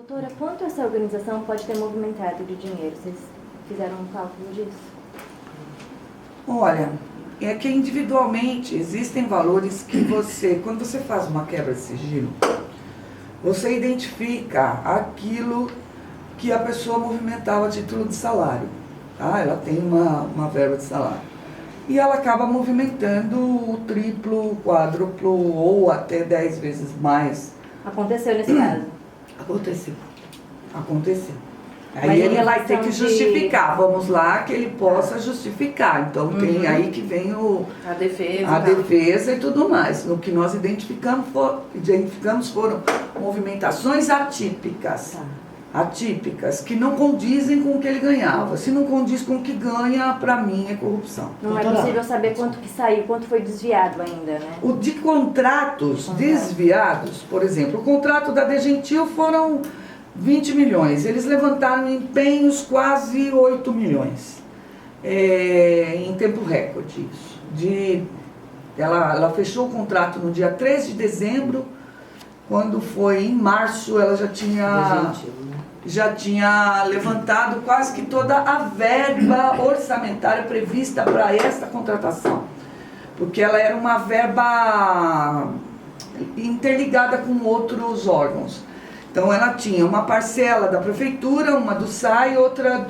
Doutora, quanto essa organização pode ter movimentado de dinheiro? Vocês fizeram um cálculo disso? Olha, é que individualmente existem valores que você, quando você faz uma quebra de sigilo, você identifica aquilo que a pessoa movimentava a título de salário. Tá? Ela tem uma verba de salário. E ela acaba movimentando o triplo, o quádruplo ou até 10 vezes mais. Aconteceu nesse caso? Aconteceu. Aí Mas ele em vai ter que relação justificar. Vamos lá que ele possa justificar. Então tem aí que vem A defesa. a defesa e tudo mais. O que nós identificamos foram movimentações atípicas. Tá. Atípicas, que não condizem com o que ele ganhava. Se não condiz com o que ganha, para mim é corrupção. Não é possível saber quanto que saiu, quanto foi desviado ainda, né? O de contratos desviados, por exemplo, o contrato da Degentil foram 20 milhões. Eles levantaram empenhos quase 8 milhões. Em tempo recorde, isso. Ela fechou o contrato no dia 3 de dezembro, quando foi em março, ela já tinha levantado quase que toda a verba orçamentária prevista para esta contratação. Porque ela era uma verba interligada com outros órgãos. Então ela tinha uma parcela da prefeitura, uma do SAI e outra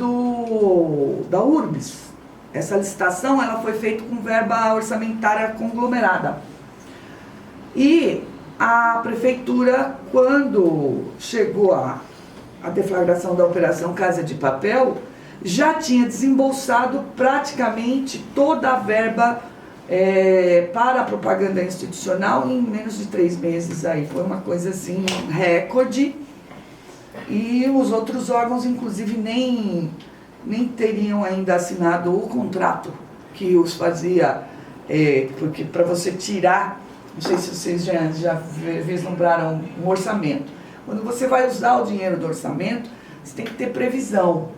da URBS. Essa licitação ela foi feita com verba orçamentária conglomerada. E a prefeitura, quando chegou a deflagração da Operação Casa de Papel, já tinha desembolsado praticamente toda a verba para a propaganda institucional em menos de 3 meses. Aí foi uma coisa assim, recorde. E os outros órgãos, inclusive, nem teriam ainda assinado o contrato que os fazia, porque para você tirar, não sei se vocês já vislumbraram um orçamento. Quando você vai usar o dinheiro do orçamento, você tem que ter previsão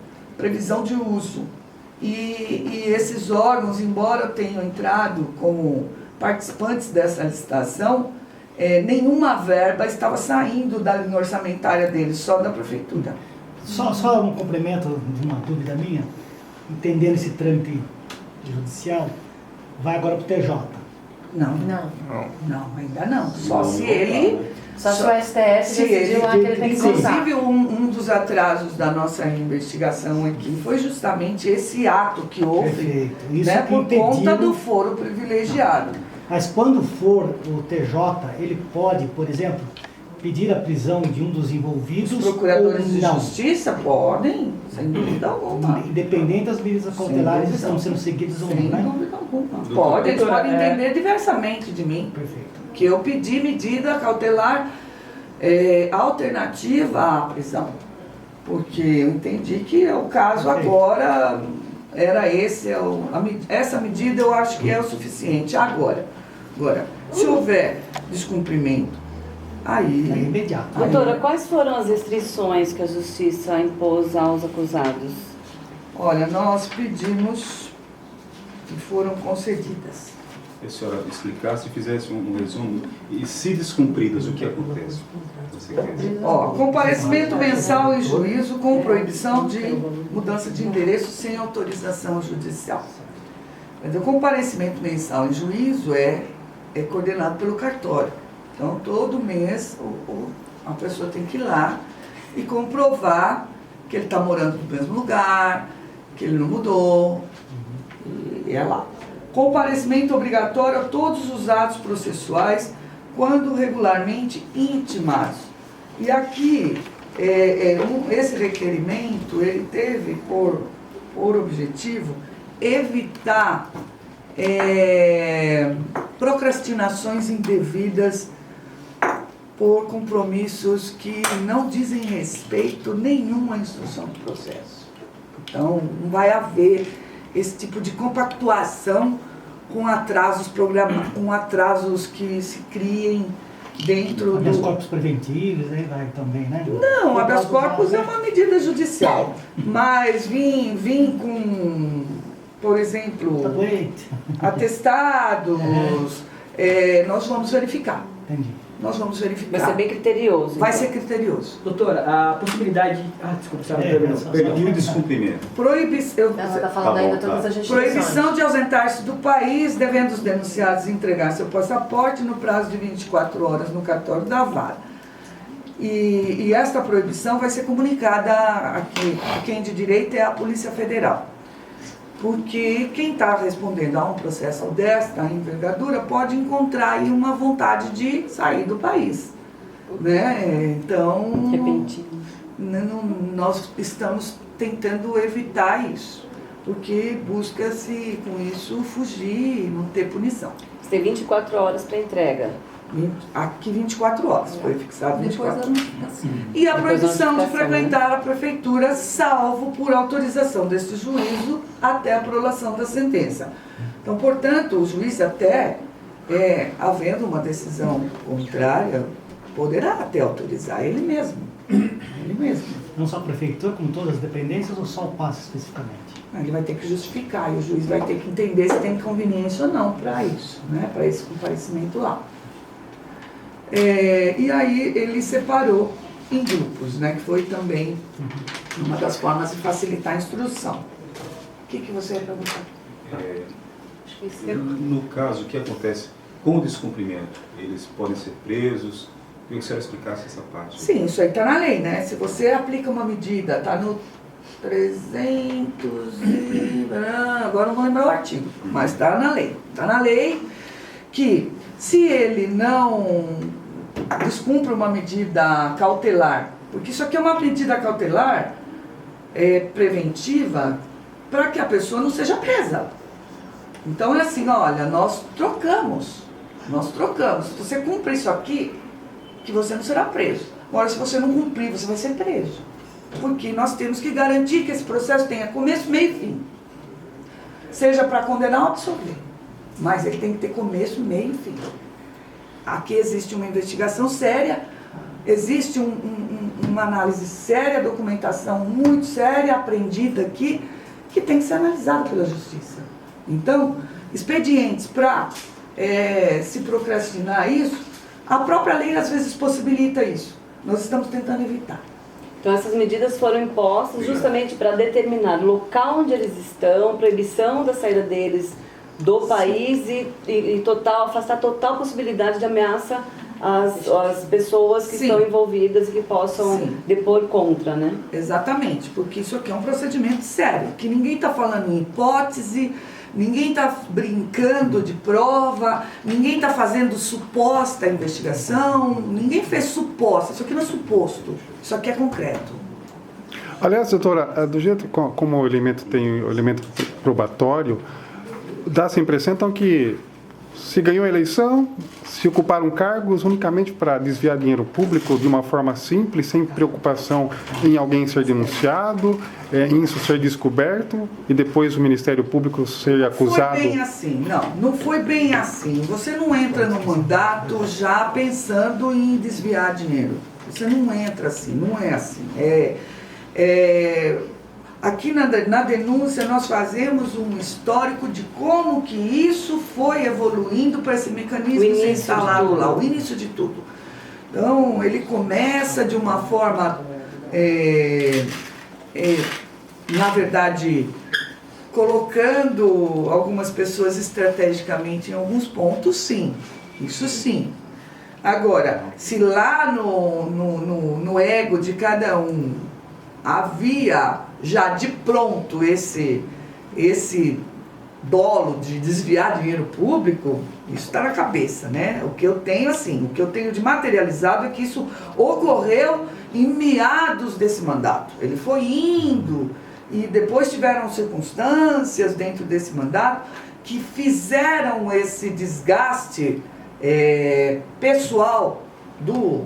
de uso. E esses órgãos, embora tenham entrado como participantes dessa licitação, nenhuma verba estava saindo da linha orçamentária deles, só da prefeitura. Só um complemento de uma dúvida minha, entendendo esse trâmite judicial, vai agora para o TJ. Não, ainda não. Só se ele... Só se o STF decidiu lá que ele tem que voltar. Inclusive, um dos atrasos da nossa investigação aqui foi justamente esse ato que houve. Perfeito. Isso Né, que por impediram... conta do foro privilegiado. Mas quando for o TJ, ele pode, por exemplo, pedir a prisão de um dos envolvidos. Os procuradores ou de não? justiça podem, sem dúvida alguma. Independente das medidas cautelares que estão sendo seguidas ou não, Sem né? dúvida alguma. Eles podem entender diversamente de mim. Perfeito. Que eu pedi medida cautelar alternativa à prisão. Porque eu entendi que o caso agora era esse, essa medida eu acho que é o suficiente. Agora, se houver descumprimento, aí... É imediato. Doutora, quais foram as restrições que a Justiça impôs aos acusados? Olha, nós pedimos que foram concedidas. Se a senhora explicasse e fizesse um resumo, e se descumpridas, o que acontece? Você quer dizer? Comparecimento mensal em juízo com proibição de mudança de endereço sem autorização judicial. Mas o comparecimento mensal em juízo é coordenado pelo cartório. Então, todo mês a pessoa tem que ir lá e comprovar que ele está morando no mesmo lugar, que ele não mudou, e é lá. Comparecimento obrigatório a todos os atos processuais, quando regularmente intimados. E aqui, esse requerimento, ele teve por objetivo evitar procrastinações indevidas por compromissos que não dizem respeito nenhum à instrução do processo. Então, não vai haver esse tipo de compactuação com atrasos que se criem dentro Habeas do... corpus preventivos, aí vai também, né? Não, habeas corpus é uma medida judicial, mas vim com, por exemplo, Tá doente. atestados, nós vamos verificar. Entendi. nós vamos verificar. Vai ser bem criterioso. Vai então. ser criterioso. Doutora, a possibilidade... desculpa, senhora terminou. Perdão. E o descumprimento? Ela está falando Tá ainda bom, todas tá. as justificações. Proibição de ausentar-se do país, devendo os denunciados entregar seu passaporte no prazo de 24 horas no cartório da vara. E esta proibição vai ser comunicada a quem de direito é a Polícia Federal. Porque quem está respondendo a um processo desta envergadura pode encontrar aí uma vontade de sair do país. Né? Então, Repentino. nós estamos tentando evitar isso, porque busca-se com isso fugir e não ter punição. Você tem 24 horas para entrega. Aqui 24 horas, foi fixado 24 horas. Depois E a Depois proibição de notificação, frequentar a prefeitura, salvo por autorização deste juízo até a prolação da sentença. Então, portanto, o juiz até, havendo uma decisão contrária, poderá até autorizar ele mesmo. Ele mesmo. Não só a prefeitura, como todas as dependências, ou só o passe especificamente? Ele vai ter que justificar e o juiz vai ter que entender se tem conveniência ou não para isso, né? Para esse comparecimento lá. E aí ele separou em grupos, né? Que foi também uma das formas de facilitar a instrução. O que você ia perguntar? No caso, o que acontece com o descumprimento? Eles podem ser presos? Eu queria que a senhora explicasse essa parte. Sim, isso aí está na lei, né? Se você aplica uma medida, está no 300 agora não vou lembrar o artigo, mas está na lei. Está na lei que se ele não descumpre uma medida cautelar, porque isso aqui é uma medida cautelar preventiva para que a pessoa não seja presa. Então é assim, olha, nós trocamos. Se você cumprir isso aqui, que você não será preso. Agora, se você não cumprir, você vai ser preso. Porque nós temos que garantir que esse processo tenha começo, meio e fim. Seja para condenar ou absolver. Mas ele tem que ter começo, meio e fim. Aqui existe uma investigação séria, existe uma análise séria, documentação muito séria, apreendida aqui, que tem que ser analisada pela justiça. Então, expedientes para se procrastinar isso, a própria lei às vezes possibilita isso. Nós estamos tentando evitar. Então essas medidas foram impostas justamente para determinar o local onde eles estão, proibição da saída deles do país e afastar total possibilidade de ameaça às pessoas que Sim. estão envolvidas e que possam Sim. depor contra, né? Exatamente, porque isso aqui é um procedimento sério, que ninguém está falando em hipótese, ninguém está brincando de prova, ninguém está fazendo suposta investigação, ninguém fez suposta, isso aqui não é suposto, isso aqui é concreto. Aliás, doutora, do jeito como o elemento tem o elemento probatório, dá-se a impressão então que se ganhou a eleição, se ocuparam cargos unicamente para desviar dinheiro público de uma forma simples, sem preocupação em alguém ser denunciado, em isso ser descoberto e depois o Ministério Público ser acusado. Foi bem assim, não foi bem assim. Você não entra no mandato já pensando em desviar dinheiro. Você não entra assim, não é assim. Aqui na denúncia nós fazemos um histórico de como que isso foi evoluindo para esse mecanismo ser instalado lá, o início de tudo. Então, ele começa de uma forma, na verdade, colocando algumas pessoas estrategicamente em alguns pontos, sim, isso sim. Agora, se lá no ego de cada um havia já de pronto esse dolo de desviar dinheiro público, isso está na cabeça, né? O que eu tenho de materializado é que isso ocorreu em meados desse mandato. Ele foi indo e depois tiveram circunstâncias dentro desse mandato que fizeram esse desgaste pessoal do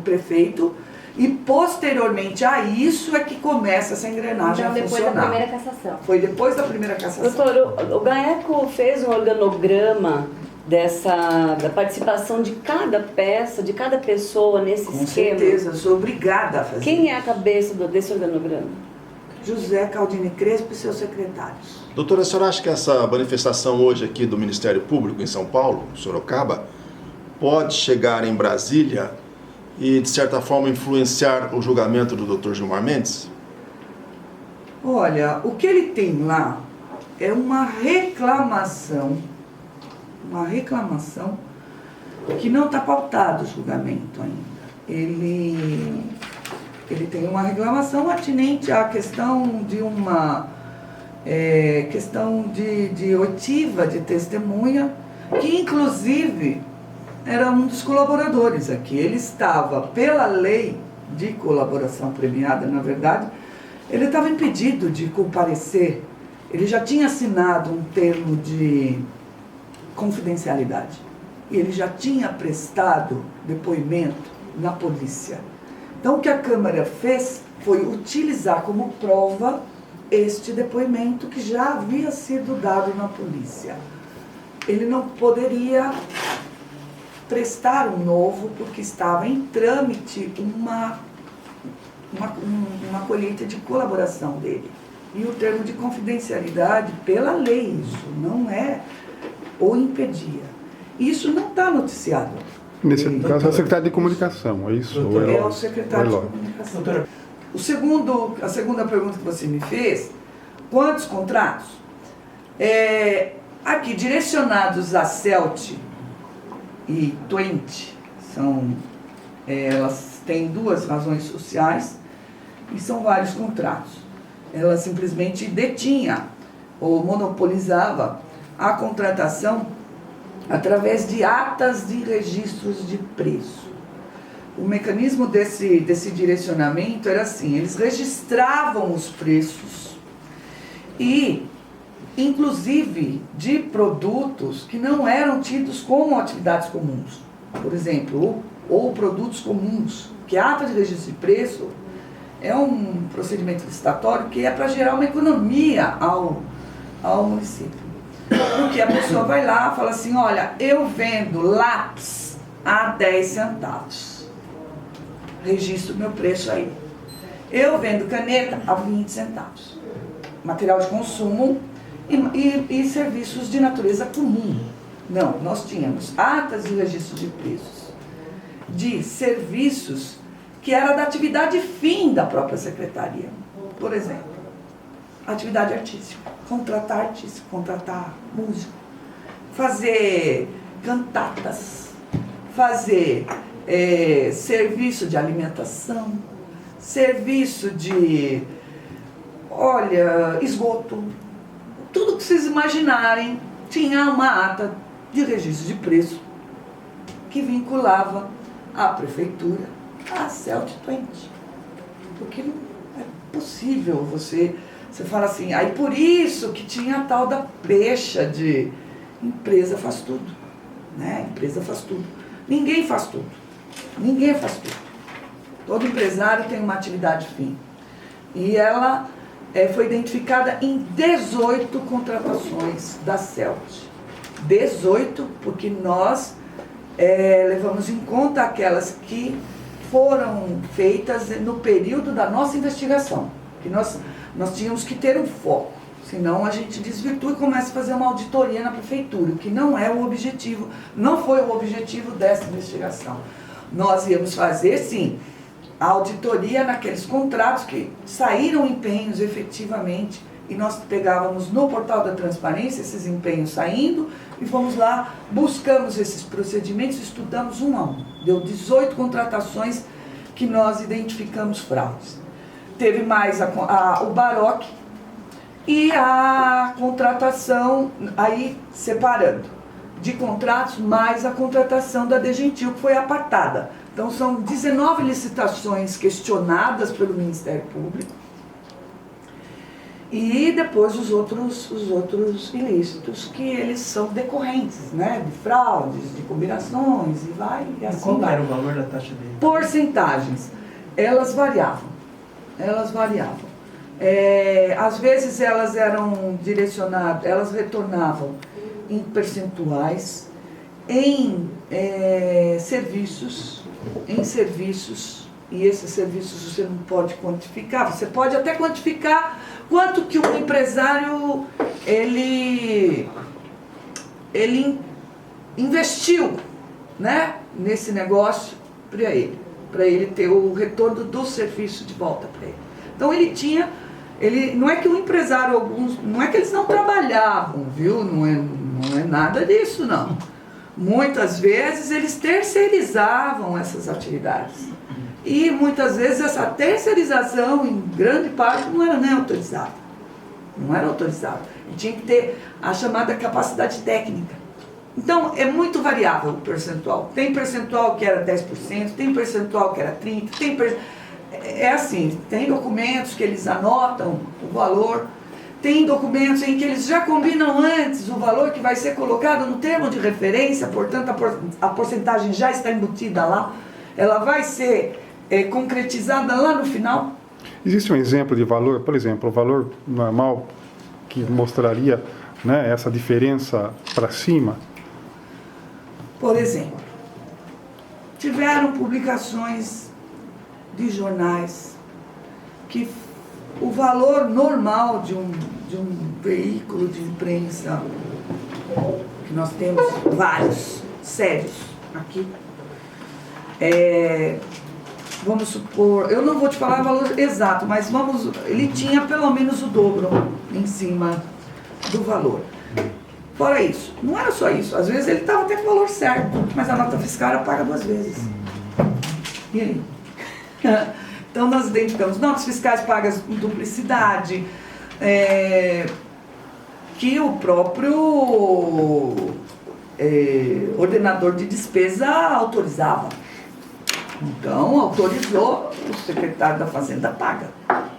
prefeito. E posteriormente a isso é que começa essa engrenagem Então, a depois funcionar. da primeira cassação. Foi depois da primeira cassação. Doutor, o GAECO fez um organograma da participação de cada peça, de cada pessoa nesse Com esquema? certeza, sou obrigada a fazer. Quem é a cabeça desse organograma? José Caldini Crespo e seus secretários. Doutora, a senhora acha que essa manifestação hoje aqui do Ministério Público em São Paulo, Sorocaba, pode chegar em Brasília e, de certa forma, influenciar o julgamento do Dr. Gilmar Mendes? Olha, o que ele tem lá é uma reclamação que não está pautado o julgamento ainda. Ele tem uma reclamação atinente à questão de questão de oitiva de testemunha, que inclusive era um dos colaboradores aqui. Ele estava, pela lei de colaboração premiada, na verdade, ele estava impedido de comparecer. Ele já tinha assinado um termo de confidencialidade. E ele já tinha prestado depoimento na polícia. Então, o que a Câmara fez foi utilizar como prova este depoimento que já havia sido dado na polícia. Ele não poderia prestar um novo porque estava em trâmite uma colheita de colaboração dele. E o termo de confidencialidade, pela lei, isso não o impedia. Isso não está noticiado. Nesse caso, é o secretário de comunicação, é isso? É o secretário de comunicação. A segunda pergunta que você me fez, quantos contratos? Aqui, direcionados a CELT e Twente, elas têm duas razões sociais e são vários contratos. Ela simplesmente detinha ou monopolizava a contratação através de atas de registros de preço. O mecanismo desse direcionamento era assim: eles registravam os preços e, inclusive, de produtos que não eram tidos como atividades comuns. Por exemplo, ou produtos comuns, que a ata de registro de preço é um procedimento licitatório que é para gerar uma economia ao município. Porque a pessoa vai lá e fala assim: olha, eu vendo lápis a 10 centavos. Registro meu preço aí. Eu vendo caneta a 20 centavos. Material de consumo e serviços de natureza comum. Não, nós tínhamos atas de registro de preços de serviços que era da atividade fim da própria secretaria. Por exemplo, atividade artística, contratar artista, contratar músico, fazer cantatas, fazer serviço de alimentação, serviço de, esgoto, tudo que vocês imaginarem tinha uma ata de registro de preço que vinculava a prefeitura a CELT Twente. Porque não é possível você fala assim, aí por isso que tinha a tal da pecha de empresa faz tudo, né? Empresa faz tudo. Ninguém faz tudo. Ninguém faz tudo. Todo empresário tem uma atividade fim. E ela foi identificada em 18 contratações da CELT. 18, porque nós levamos em conta aquelas que foram feitas no período da nossa investigação. Que nós tínhamos que ter um foco, senão a gente desvirtua e começa a fazer uma auditoria na prefeitura, o que não é o objetivo, não foi o objetivo dessa investigação. Nós íamos fazer, sim, a auditoria naqueles contratos que saíram empenhos efetivamente, e nós pegávamos no portal da transparência esses empenhos saindo, e fomos lá, buscamos esses procedimentos, estudamos um a um. Deu 18 contratações que nós identificamos fraudes. Teve mais o Baroque e a contratação, aí separando, de contratos, mais a contratação da Degentil, que foi apartada. Então são 19 licitações questionadas pelo Ministério Público e depois os outros ilícitos, que eles são decorrentes, né, de fraudes, de combinações e vai e assim. Qual era o valor da taxa dele? Porcentagens, elas variavam. Às vezes elas eram direcionadas, elas retornavam em percentuais, em serviços, e esses serviços você não pode quantificar. Você pode até quantificar quanto que o empresário ele investiu né, nesse negócio para ele ter o retorno do serviço de volta para ele. Então não é que o empresário, não é que eles não trabalhavam, viu? Não é nada disso, não. Muitas vezes eles terceirizavam essas atividades. E muitas vezes essa terceirização, em grande parte, não era nem autorizada. Não era autorizada. E tinha que ter a chamada capacidade técnica. Então, é muito variável o percentual. Tem percentual que era 10%, tem percentual que era 30%, é assim, tem documentos que eles anotam o valor, tem documentos em que eles já combinam antes o valor que vai ser colocado no termo de referência, portanto a porcentagem já está embutida lá, ela vai ser concretizada lá no final. Existe um exemplo de valor, por exemplo, o valor normal que mostraria, né, essa diferença para cima? Por exemplo, tiveram publicações de jornais que o valor normal de um veículo de imprensa, que nós temos vários, sérios, aqui, vamos supor, eu não vou te falar o valor exato, mas ele tinha pelo menos o dobro em cima do valor. Fora isso, não era só isso, às vezes ele estava até com o valor certo, mas a nota fiscal era paga 2 vezes. E aí? Então nós identificamos notas fiscais pagas em duplicidade, que o próprio ordenador de despesa autorizava. Então autorizou, o secretário da Fazenda paga.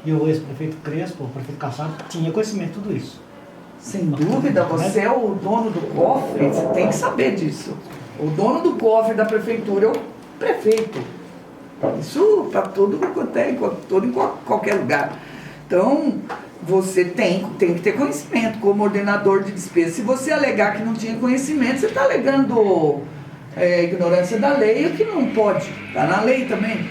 E o ex-prefeito Crespo, o prefeito Kassab, tinha conhecimento de tudo isso. Sem dúvida, você é o dono do cofre, você tem que saber disso. O dono do cofre da prefeitura é o prefeito. Isso para tudo quanto é, em qualquer lugar. Então, você tem que ter conhecimento como ordenador de despesa. Se você alegar que não tinha conhecimento, você está alegando ignorância da lei, o que não pode. Está na lei também.